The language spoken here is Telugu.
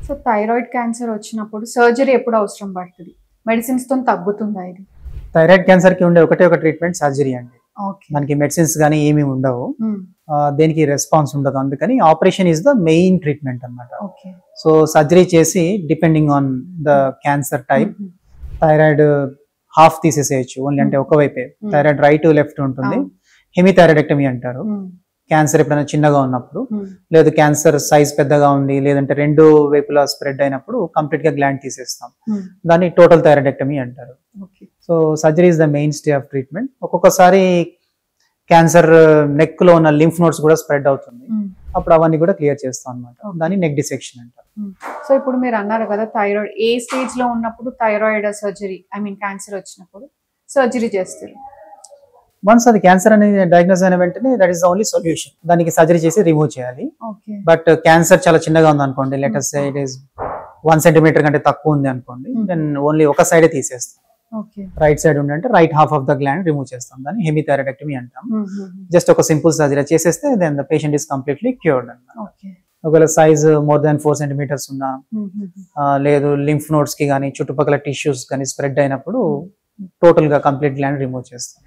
సో థైరాయిడ్ క్యాన్సర్ వచ్చినప్పుడు సర్జరీ ఎప్పుడు అవసరం పడుతుంది? మెడిసిన్స్ తో తగ్గుతుందా ఇది? థైరాయిడ్ క్యాన్సర్ కి ఉండే ఒకటే ఒక ట్రీట్మెంట్ సర్జరీ అండి. ఓకే. మనకి మెడిసిన్స్ కానీ ఏమీ ఉండవు, దేనికి రెస్పాన్స్ ఉండదు. అందుకని operation is the main treatment అన్నమాట. ఓకే. సో సర్జరీ చేసి depending on the cancer type thyroid half తీసేసేయచ్చు ఓన్లీ, అంటే ఒకవైపే. థైరాయిడ్ రైట్ లెఫ్ట్ ఉంటుంది. హెమిథైరాయిడెక్టమీ అంటారు. క్యాన్సర్ ఎప్పుడైనా చిన్నగా ఉన్నప్పుడు, లేదు క్యాన్సర్ సైజ్ పెద్దగా ఉంది, లేదంటే రెండు వైపులా స్ప్రెడ్ అయినప్పుడు కంప్లీట్ గా గ్లాండ్ తీసేస్తాం. దాన్ని టోటల్ థైరాయిడెక్టమీ అంటారు. So surgery is the main stay of treatment. ఒక్కొక్కసారి క్యాన్సర్ నెక్ లో ఉన్న లింఫ్ నోడ్స్ కూడా స్ప్రెడ్ అవుతుంది, అప్పుడు అవన్నీ కూడా క్లియర్ చేస్తాం అనమాట. దాన్ని నెక్ డిసెక్షన్ అంటారు. సో ఇప్పుడు మీరు అన్నారు కదా థైరాయిడ్ ఏ స్టేజ్ లో ఉన్నప్పుడు thyroid surgery, I mean cancer వచ్చినప్పుడు సర్జరీ చేస్తారు. వన్స్ అది క్యాన్సర్ అనేది డయాగ్నోస్ అయిన వెంటనే that is the only solution. దానికి సర్జరీ చేసి రిమూవ్ చేయాలి. బట్ క్యాన్సర్ చాలా చిన్నగా ఉంది అనుకోండి, let us say it is 1 centimeter కంటే తక్కువ ఉంది అనుకోండి, దెన్ ఓన్లీ ఒక సైడే తీసేస్తాం. రైట్ సైడ్ ఉందంటే right half of the gland remove చేస్తాం. దాన్ని హెమిథైరాయిడెక్టమీ అంటాం. జస్ట్ ఒక సింపుల్ సర్జరీ చేసేస్తే then the patient is completely cured అన్నమాట. ఒకవేళ సైజ్ మోర్ దాన్ 4 centimeters ఉన్నా, లేదు లింఫ్ నోడ్స్ కి కానీ చుట్టుపక్కల టిష్యూస్ కానీ స్ప్రెడ్ అయినప్పుడు టోటల్ గా కంప్లీట్ గ్లాండ్ రిమూవ్ చేస్తాం.